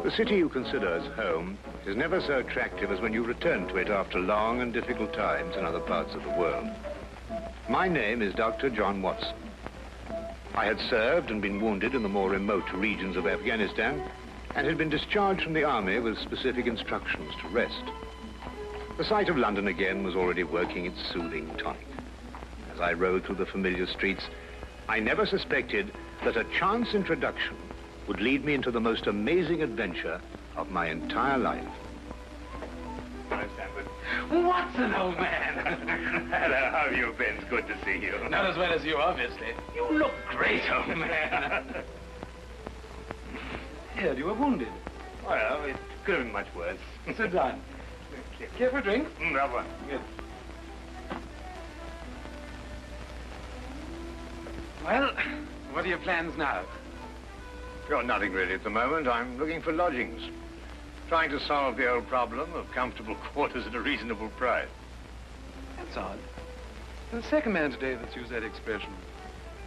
The city you consider as home is never so attractive as when you return to it after long and difficult times in other parts of the world. My name is Dr. John Watson. I had served and been wounded in the more remote regions of Afghanistan and had been discharged from the army with specific instructions to rest. The sight of London again was already working its soothing tonic. As I rode through the familiar streets, I never suspected that a chance introduction would lead me into the most amazing adventure of my entire life. Hi, Stanford. Watson, old man. Hello, how have you been? It's good to see you. Not as well as you, obviously. You look great, old man. Heard you were wounded. Well, it could have been much worse. Sit down. Care for a drink? That one. Good. Well, what are your plans now? Got nothing really at the moment. I'm looking for lodgings. Trying to solve the old problem of comfortable quarters at a reasonable price. That's odd. There's the second man today that's used that expression.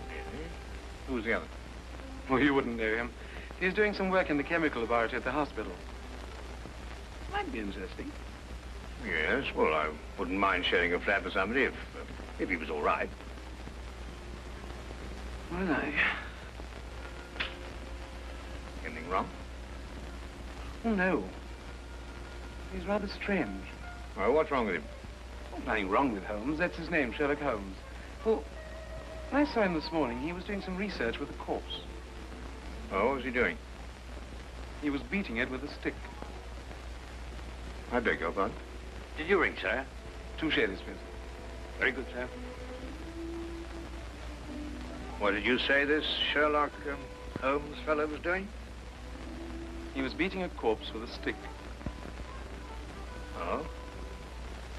Really? Who's the other? Well, you wouldn't know him. He's doing some work in the chemical laboratory at the hospital. Might be interesting. Yes, well, I wouldn't mind sharing a flat with somebody if he was all right. Well, Anything wrong? Oh, no. He's rather strange. Well, what's wrong with him? Oh, nothing wrong with Holmes. That's his name, Sherlock Holmes. Well, when I saw him this morning, he was doing some research with a corpse. Oh, what was he doing? He was beating it with a stick. I beg your pardon? Did you ring, sir? 2 shillings, please. Very good, sir. What did you say this Sherlock Holmes fellow was doing? He was beating a corpse with a stick. Oh?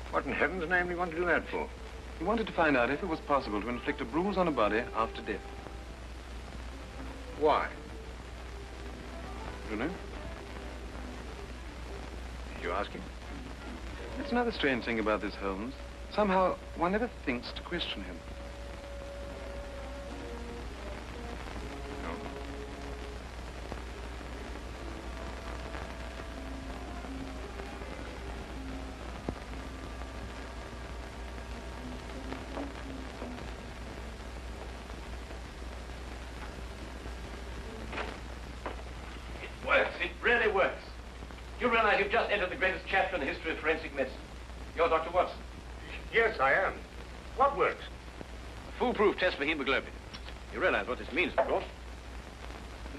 What in heaven's name do you want to do that for? He wanted to find out if it was possible to inflict a bruise on a body after death. Why? You know? Did you ask him? That's another strange thing about this Holmes. Somehow, one never thinks to question him. No. It works. It really works. You realize you've just entered the greatest chapter in the history of forensic medicine. You're Dr. Watson. Yes, I am. What works? A foolproof test for hemoglobin. You realize what this means, of course.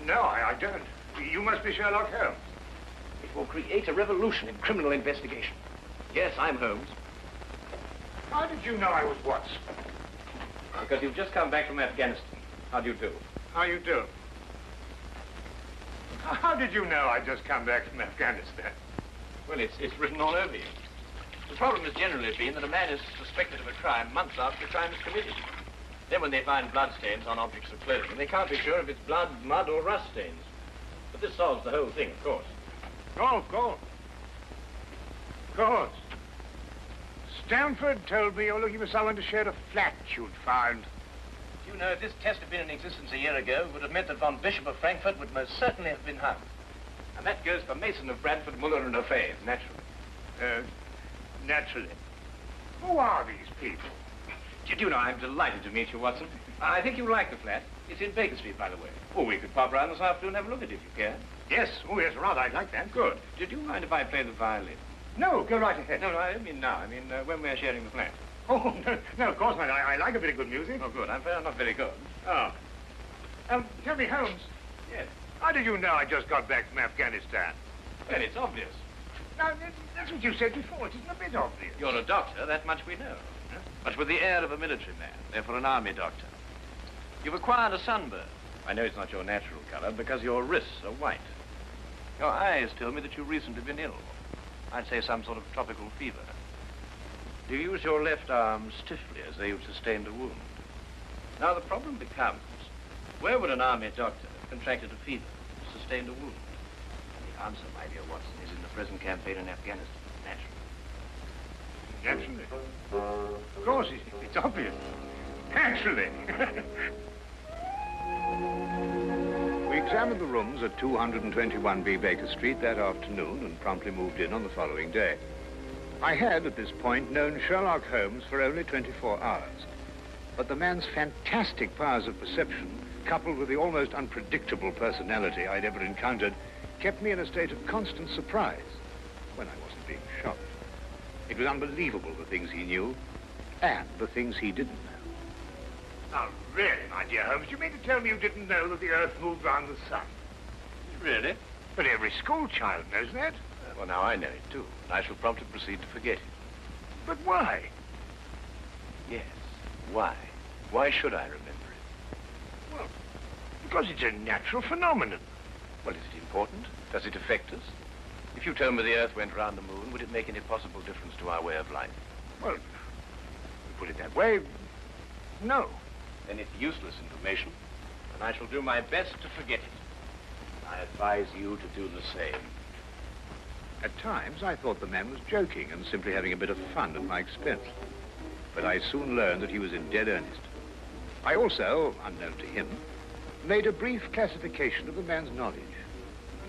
No, I don't. You must be Sherlock Holmes. It will create a revolution in criminal investigation. Yes, I'm Holmes. How did you know I was Watson? Because you've just come back from Afghanistan. How do you do? How you do? How did you know I'd just come back from Afghanistan? Well, it's written all over you. The problem has generally been that a man is suspected of a crime months after the crime is committed. Then when they find bloodstains on objects of clothing, they can't be sure if it's blood, mud, or rust stains. But this solves the whole thing, of course. Oh, of course. Of course. Stanford told me you're looking for someone to share a flat you'd found. You know, if this test had been in existence a year ago, it would have meant that von Bishop of Frankfurt would most certainly have been hung. And that goes for Mason of Bradford, Muller, and O'Fay, naturally. Naturally. Who are these people? Did you know, I'm delighted to meet you, Watson. I think you'll like the flat. It's in Baker Street, by the way. Oh, we could pop round this afternoon and have a look at it if you care. Yes. Oh, yes, rather. I'd like that. Good. Did you mind if I play the violin? No, go right ahead. No, I don't mean now. I mean when we're sharing the flat. Oh, no, of course not. I like a bit of good music. Oh, good. I'm not very good. Oh. Tell me, Holmes. Yes. How did you know I just got back from Afghanistan? Well, it's obvious. Now, that's what you said before. It isn't a bit obvious. You're a doctor, that much we know. Huh? But with the air of a military man, therefore an army doctor. You've acquired a sunburn. I know it's not your natural color because your wrists are white. Your eyes tell me that you've recently been ill. I'd say some sort of tropical fever. You use your left arm stiffly as though you've sustained a wound. Now the problem becomes, where would an army doctor have contracted a fever, sustained a wound? The answer, my dear Watson, is in the present campaign in Afghanistan, naturally. Naturally. Of course, it's obvious. Naturally. We examined the rooms at 221B Baker Street that afternoon and promptly moved in on the following day. I had, at this point, known Sherlock Holmes for only 24 hours. But the man's fantastic powers of perception, coupled with the almost unpredictable personality I'd ever encountered, kept me in a state of constant surprise when I wasn't being shocked. It was unbelievable, the things he knew and the things he didn't know. Now, really, my dear Holmes, you mean to tell me you didn't know that the Earth moved round the sun? Really? But every school child knows that. Well, now I know it, too. And I shall promptly proceed to forget it. But why? Yes. Why? Why should I remember it? Well, because it's a natural phenomenon. Well, is it important? Does it affect us? If you told me the Earth went round the moon, would it make any possible difference to our way of life? Well, to put it that way, no. Then it's useless information, and I shall do my best to forget it. I advise you to do the same. At times, I thought the man was joking and simply having a bit of fun at my expense. But I soon learned that he was in dead earnest. I also, unknown to him, made a brief classification of the man's knowledge.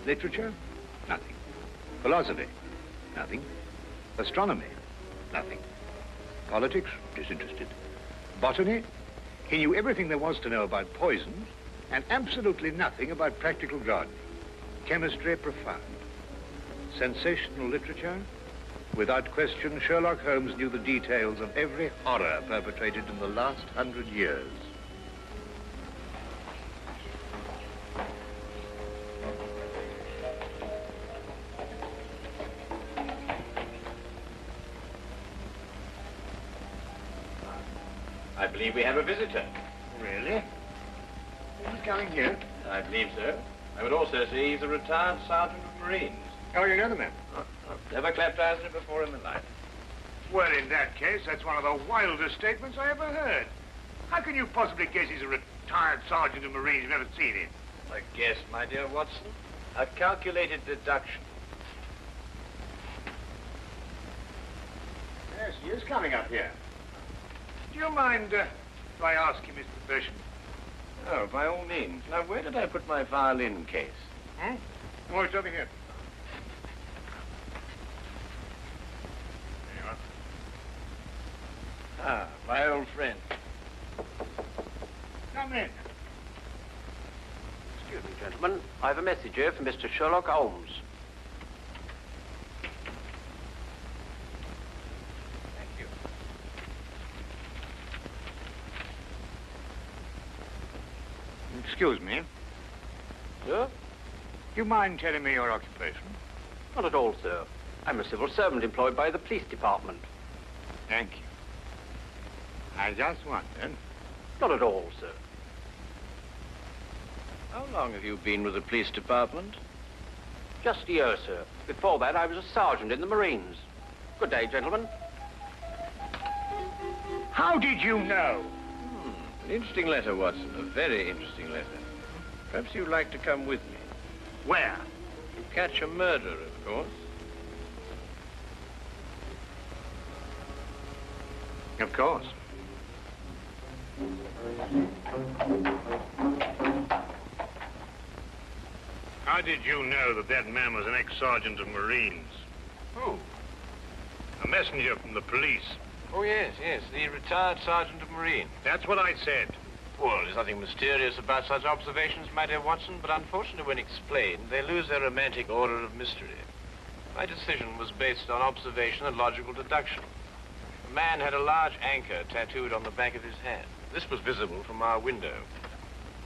Literature? Nothing. Philosophy? Nothing. Astronomy? Nothing. Politics? Disinterested. Botany? He knew everything there was to know about poisons and absolutely nothing about practical gardening. Chemistry? Profound. Sensational literature? Without question, Sherlock Holmes knew the details of every horror perpetrated in the last 100 years. I believe we have a visitor. Really? Who's coming here? I believe so. I would also say he's a retired sergeant of Marines. Oh, you know the man? I've never clapped eyes on him before in my life. Well, in that case, that's one of the wildest statements I ever heard. How can you possibly guess he's a retired sergeant of Marines? You've never seen him. A guess, my dear Watson. A calculated deduction. Yes, he is coming up here. Do you mind if I ask you his profession? Oh, by all means. Now, where did I put my violin case? Hmm? Oh, it's over here. There you are. Ah, my old friend. Come in. Excuse me, gentlemen. I have a message here from Mr. Sherlock Holmes. Thank you. Excuse me. Sir? Do you mind telling me your occupation? Not at all, sir. I'm a civil servant employed by the police department. Thank you. I just wondered. Not at all, sir. How long have you been with the police department? Just a year, sir. Before that, I was a sergeant in the Marines. Good day, gentlemen. How did you know? An interesting letter, Watson. A very interesting letter. Perhaps you'd like to come with me. Where? To catch a murderer, of course. Of course. How did you know that that man was an ex-sergeant of Marines? Who? A messenger from the police. Oh, yes, the retired sergeant of Marine. That's what I said. Well, there's nothing mysterious about such observations, my dear Watson, but unfortunately, when explained, they lose their romantic order of mystery. My decision was based on observation and logical deduction. The man had a large anchor tattooed on the back of his hand. This was visible from our window.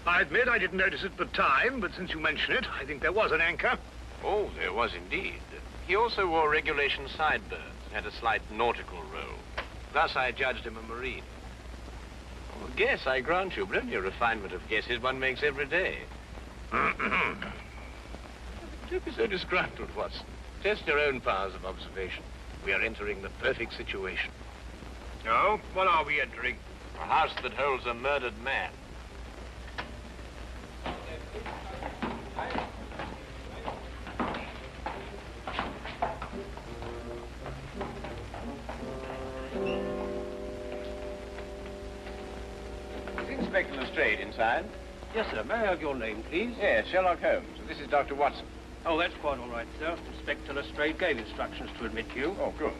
I admit I didn't notice it at the time, but since you mention it, I think there was an anchor. Oh, there was indeed. He also wore regulation sideburns and had a slight nautical roll. Thus, I judged him a Marine. Oh, guess, I grant you, but only a refinement of guesses one makes every day. Don't be so disgruntled, Watson. Test your own powers of observation. We are entering the perfect situation. Oh, what are we entering? A house that holds a murdered man. Is Inspector Lestrade inside? Yes, sir. May I have your name, please? Yes, Sherlock Holmes. This is Dr. Watson. Oh, that's quite all right, sir. Inspector Lestrade gave instructions to admit you. Oh, good.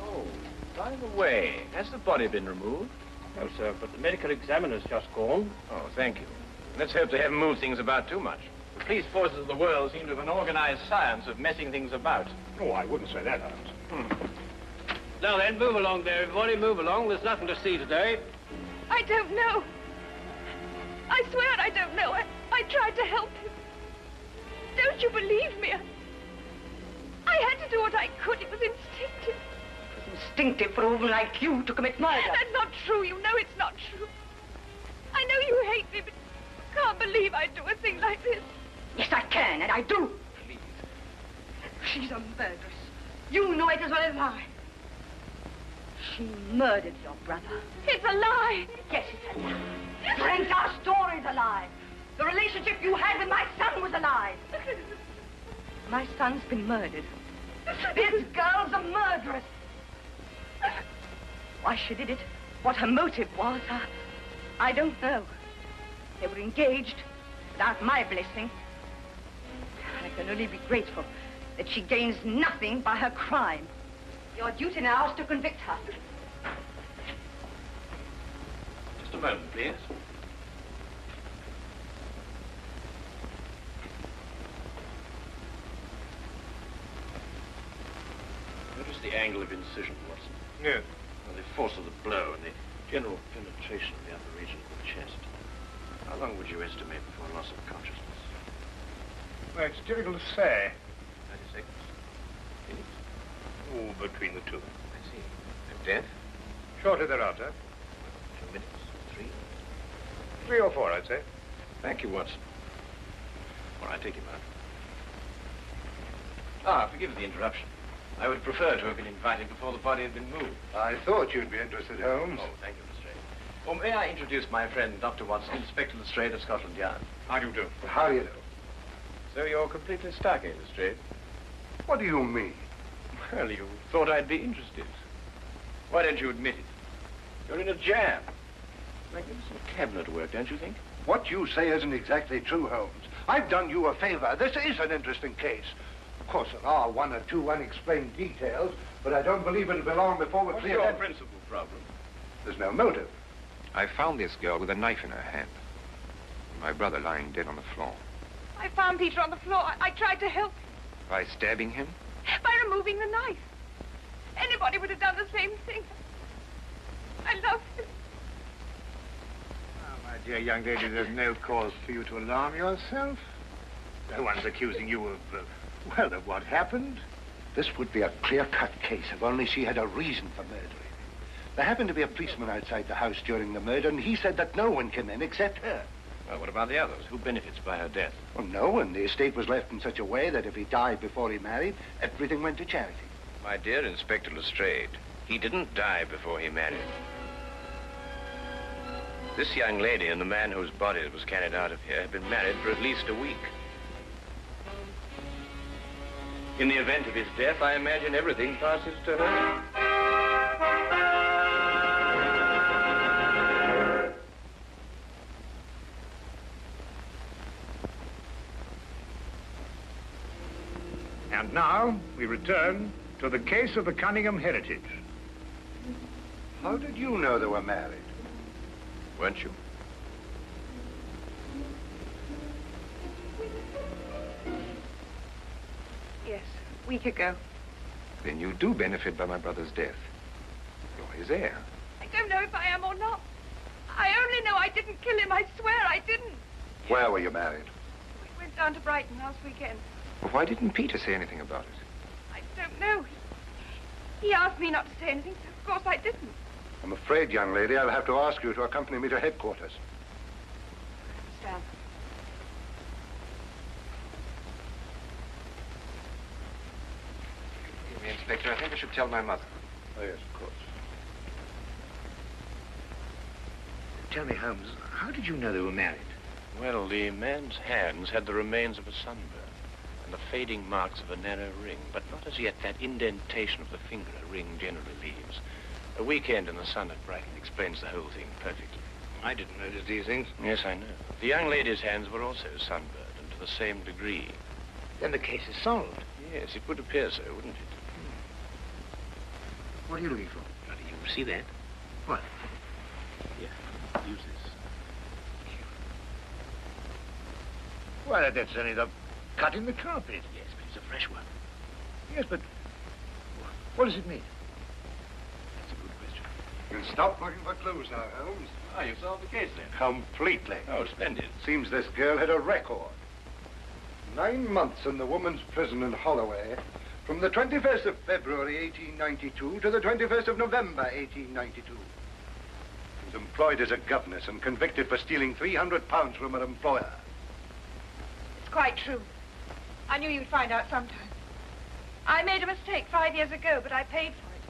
Oh, by the way, has the body been removed? No, sir, but the medical examiner's just gone. Oh, thank you. Let's hope they haven't moved things about too much. The police forces of the world seem to have an organized science of messing things about. Oh, I wouldn't say that, Holmes. Now then, move along there, everybody. Move along. There's nothing to see today. I don't know. I swear I don't know. I tried to help him. Don't you believe me? I had to do what I could. It was instinctive. It was instinctive for a woman like you to commit murder. That's not true. You know it's not true. I know you hate me, but you can't believe I'd do a thing like this. Yes, I can, and I do. Please. She's a murderess. You know it as well as I. She murdered your brother. It's a lie. Yes, it's a lie. Your entire story's a lie. The relationship you had with my son was a lie. My son's been murdered. This girl's a murderess. Why she did it, what her motive was, I don't know. They were engaged without my blessing. I can only be grateful that she gains nothing by her crime. Your duty now is to convict her. Just a moment, please. Notice the angle of incision, Watson. Yes. Well, the force of the blow and the general penetration of the upper region of the chest. How long would you estimate before loss of consciousness? Well, it's difficult to say. 30 seconds? Minutes? Oh, between the two. I see. And death? Shortly thereafter. 2 minutes? 3? 3 or 4, I'd say. Thank you, Watson. All right, take him out. Ah, forgive the interruption. I would prefer to have been invited before the body had been moved. I thought you'd be interested, Holmes. Oh, thank you, Lestrade. Oh, may I introduce my friend, Dr. Watson, Inspector Lestrade of Scotland Yard? How do you do? How do you know? So you're completely stuck, eh, Lestrade? What do you mean? Well, you thought I'd be interested. Why don't you admit it? You're in a jam. Magnificent cabinet work, don't you think? What you say isn't exactly true, Holmes. I've done you a favor. This is an interesting case. Of course, there are 1 or 2 unexplained details, but I don't believe it'll be long before we're What's clear. your principal problem? There's no motive. I found this girl with a knife in her hand. My brother lying dead on the floor. I found Peter on the floor. I tried to help him By stabbing him? by removing the knife. Anybody would have done the same thing. I love him. Oh, my dear young lady, there's no cause for you to alarm yourself. No one's accusing you of, well, of what happened. This would be a clear-cut case if only she had a reason for murdering him. There happened to be a policeman outside the house during the murder, and he said that no one came in except her. Well, what about the others? Who benefits by her death? Well, no one. The estate was left in such a way that if he died before he married, everything went to charity. My dear Inspector Lestrade, he didn't die before he married. This young lady and the man whose body was carried out of here had been married for at least a week. In the event of his death, I imagine everything passes to her. And now we return to the case of the Cunningham heritage. How did you know they were married? Weren't you? Yes, a week ago. Then you do benefit by my brother's death. You're his heir. I don't know if I am or not. I only know I didn't kill him. I swear I didn't. Where were you married? We went down to Brighton last weekend. Well, why didn't Peter say anything about it? I don't know. He asked me not to say anything, so of course I didn't. I'm afraid, young lady, I'll have to ask you to accompany me to headquarters. Sam. Excuse me, Inspector. I think I should tell my mother. Oh, yes, of course. Tell me, Holmes, how did you know they were married? Well, the man's hands had the remains of a sunburn and the fading marks of a narrow ring, but not as yet that indentation of the finger a ring generally leaves. A weekend in the sun at Brighton explains the whole thing perfectly. I didn't notice these things. Yes, I know. The young lady's hands were also sunburned, and to the same degree. Then the case is solved. Yes, it would appear so, wouldn't it? What are you looking for? Now, do you see that? What? Here, use this. Why, that's only the cut in the carpet. Yes, but it's a fresh one. Yes, but what does it mean? That's a good question. We'll stop looking for clues now, Holmes. Ah, you've solved the case, then. Completely. Oh, splendid. Seems this girl had a record. 9 months in the woman's prison in Holloway, from the 21st of February, 1892, to the 21st of November, 1892. She was employed as a governess and convicted for stealing £300 from her employer. It's quite true. I knew you'd find out sometime. I made a mistake 5 years ago, but I paid for it.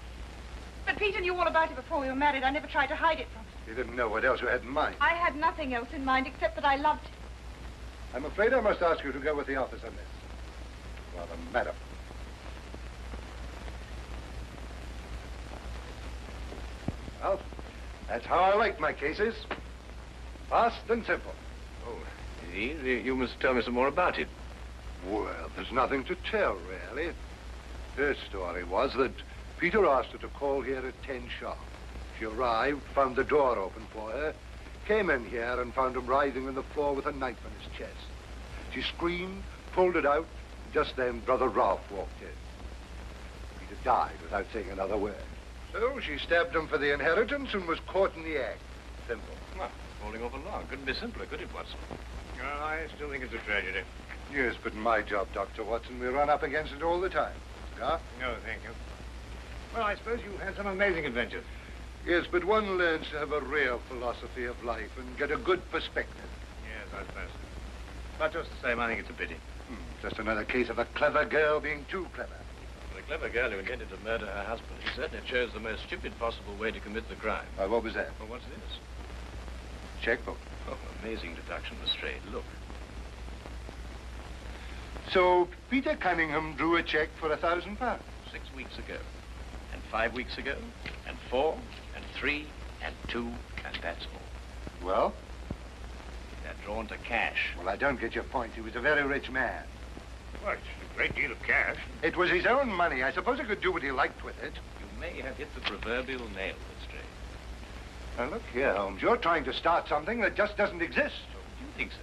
But Peter knew all about it before we were married. I never tried to hide it from him. You didn't know what else you had in mind. I had nothing else in mind except that I loved him. I'm afraid I must ask you to go with the office on this. Rather, madam. Well, that's how I like my cases. Fast and simple. Oh, you must tell me some more about it. Well, there's nothing to tell, really. Her story was that Peter asked her to call here at 10 sharp. She arrived, found the door open for her, came in here and found him writhing on the floor with a knife in his chest. She screamed, pulled it out, and just then Brother Ralph walked in. Peter died without saying another word. So she stabbed him for the inheritance and was caught in the act. Simple. Well, falling off a log. Couldn't be simpler, could it, Watson? Well, I still think it's a tragedy. Yes, but in my job, Dr. Watson, we run up against it all the time. Cigar? No, thank you. Well, I suppose you've had some amazing adventures. Yes, but one learns to have a real philosophy of life and get a good perspective. Yes, I suppose so. But just the same, I think it's a pity. Just another case of a clever girl being too clever. For the clever girl who intended to murder her husband, he certainly chose the most stupid possible way to commit the crime. What was that? Well, what's this? Checkbook. Oh, amazing deduction, Lestrade. Look. So Peter Cunningham drew a check for £1,000. 6 weeks ago, and 5 weeks ago, and 4, and 3, and 2, and that's all. Well? They're drawn to cash. Well, I don't get your point. He was a very rich man. Well, it's a great deal of cash. It was his own money. I suppose he could do what he liked with it. You may have hit the proverbial nail, Lestrade. Now, look here, Holmes. You're trying to start something that just doesn't exist. Do you think so?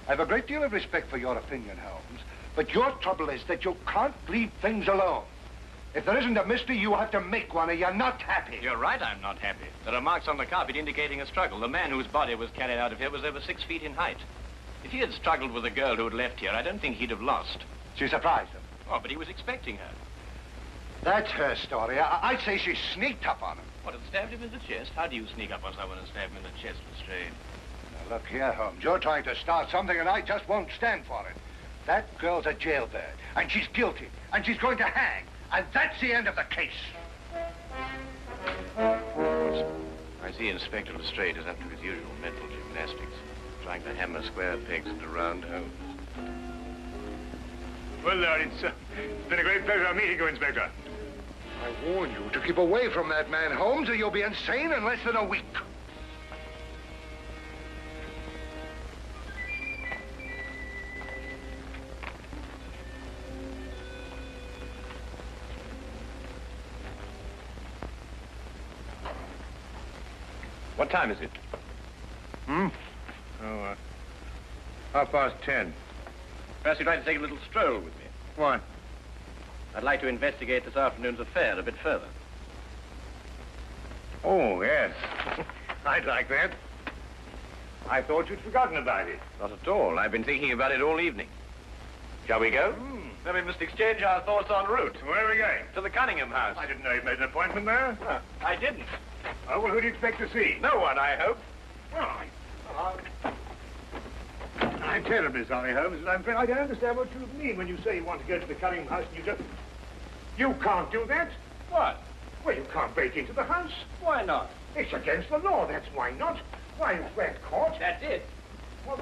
I have a great deal of respect for your opinion, Holmes. But your trouble is that you can't leave things alone. If there isn't a mystery, you have to make one, or you're not happy. You're right, I'm not happy. There are marks on the carpet indicating a struggle. The man whose body was carried out of here was over 6 feet in height. If he had struggled with the girl who had left here, I don't think he'd have lost. She surprised him. Oh, but he was expecting her. That's her story. I'd say she sneaked up on him. What, had stabbed him in the chest? How do you sneak up on someone and stab him in the chest, Lestrade? Now, look here, Holmes. You're trying to start something, and I just won't stand for it. That girl's a jailbird, and she's guilty, and she's going to hang. And that's the end of the case. I see Inspector Lestrade is up to his usual mental gymnastics, trying to hammer square pegs into round holes. Well, Lord, it's been a great pleasure meeting you, Inspector. I warn you to keep away from that man, Holmes, or you'll be insane in less than a week. What time is it? Oh, 10:30. Perhaps you'd like to take a little stroll with me. Why? I'd like to investigate this afternoon's affair a bit further. Oh, yes. I'd like that. I thought you'd forgotten about it. Not at all. I've been thinking about it all evening. Shall we go? Then we must exchange our thoughts en route. Where are we going? To the Cunningham house. I didn't know you'd made an appointment there. I didn't. Oh, well, who do you expect to see? No one, I hope. Well, I'm terribly sorry, Holmes, but I'm afraid I don't understand what you mean when you say you want to go to the Cunningham house and you just... You can't do that. What? Well, you can't break into the house. Why not? It's against the law, that's why not. Why, if we're caught... That's it. What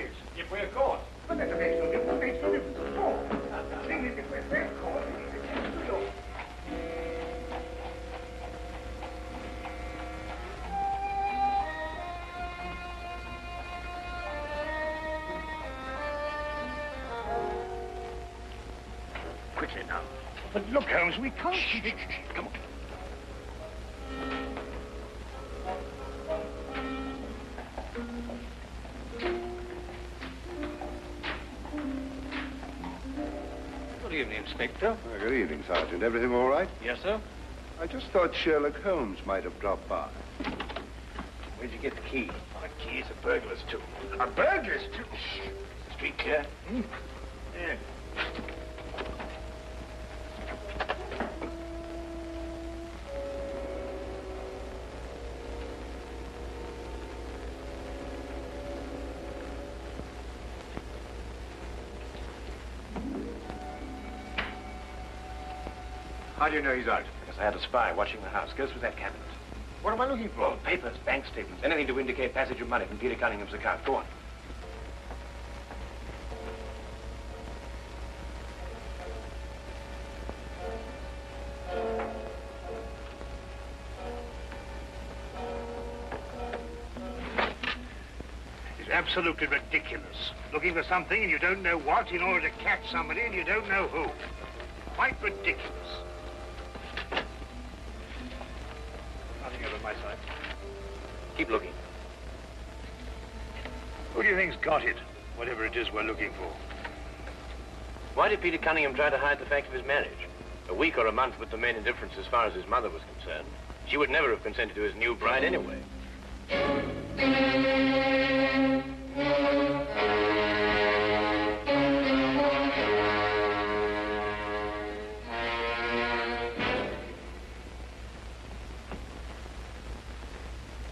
is? If we're caught. But that makes no difference. It makes no difference at all. The thing is, if we're caught, it's against the law. quickly now. But look, Holmes, we can't... Shh, come on. Good evening, Inspector. Good evening, Sergeant. Everything all right? Yes, sir. I just thought Sherlock Holmes might have dropped by. Where'd you get the key? The key's a burglar's too. A burglar's too? Street clear? Yeah. How do you know he's out? Because I had a spy watching the house. Go through that cabinet. What am I looking for? Oh, papers, bank statements, anything to indicate passage of money from Peter Cunningham's account. Go on. It's absolutely ridiculous. Looking for something and you don't know what in order to catch somebody and you don't know who. Quite ridiculous. Nothing over my side. Keep looking. Who do you think's got it? Whatever it is we're looking for. Why did Peter Cunningham try to hide the fact of his marriage? A week or a month would the main indifference as far as his mother was concerned. She would never have consented to his new bride anyway.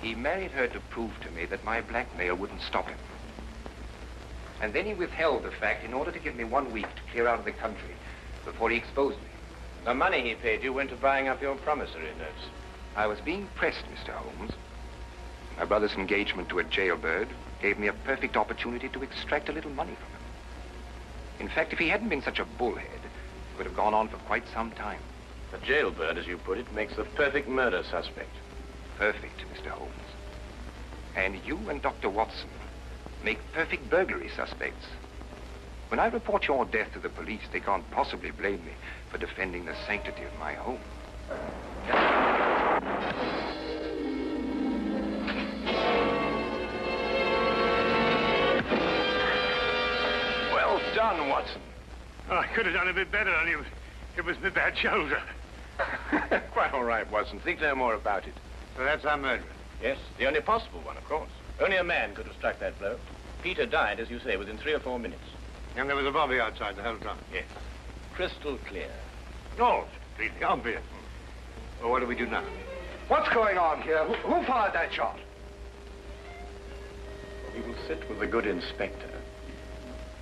He married her to prove to me that my blackmail wouldn't stop him. And then he withheld the fact in order to give me 1 week to clear out of the country before he exposed me. The money he paid you went to buying up your promissory notes. I was being pressed, Mr. Holmes. My brother's engagement to a jailbird gave me a perfect opportunity to extract a little money from him. In fact, if he hadn't been such a bullhead, it would have gone on for quite some time. A jailbird, as you put it, makes the perfect murder suspect. Perfect, Mr. Holmes. And you and Dr. Watson make perfect burglary suspects. When I report your death to the police, they can't possibly blame me for defending the sanctity of my home. Well done, Watson. Oh, I could have done a bit better, only it was my bad shoulder. Quite all right, Watson. Think no more about it. So that's our murderer. Yes, the only possible one, of course. Only a man could have struck that blow. Peter died, as you say, within 3 or 4 minutes. And there was a bobby outside the whole time. Yes. Crystal clear. No, it's completely obvious. Well, what do we do now? What's going on here? Who fired that shot? We will sit with the good inspector,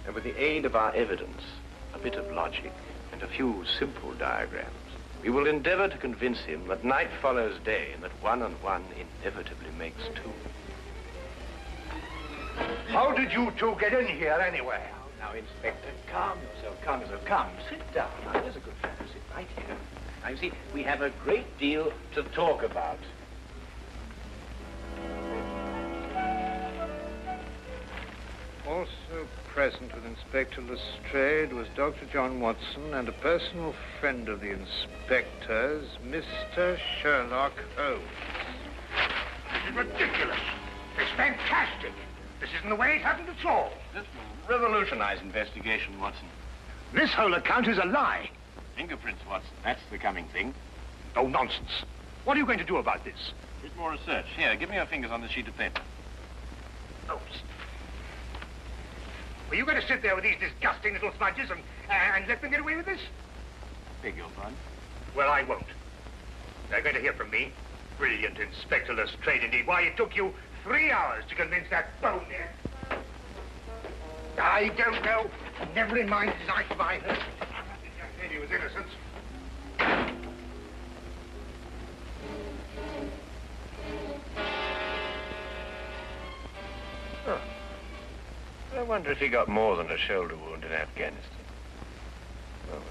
and with the aid of our evidence, a bit of logic, and a few simple diagrams, we will endeavor to convince him that night follows day and that 1 and 1 inevitably makes 2. How did you two get in here anyway? Now, Inspector, calm yourself, calm yourself. Come, sit down. Now, there's a good fellow. Sit right here. Now, you see, we have a great deal to talk about. Also present with Inspector Lestrade was Dr. John Watson and a personal friend of the inspector's, Mr. Sherlock Holmes. This is ridiculous. It's fantastic. This isn't the way it happened at all. This will revolutionize investigation, Watson. This whole account is a lie. Fingerprints, Watson. That's the coming thing. Oh, nonsense. What are you going to do about this? A bit more research. Here, give me your fingers on this sheet of paper. Oh, were you going to sit there with these disgusting little smudges and let them get away with this? Beg your pardon? Well, I won't. They're going to hear from me. Brilliant Inspector Lestrade, indeed. Why, it took you 3 hours to convince that bonehead. I don't know. Never in mind his life by her. This young lady was innocent. Huh. I wonder if he got more than a shoulder wound in Afghanistan. Oh, well.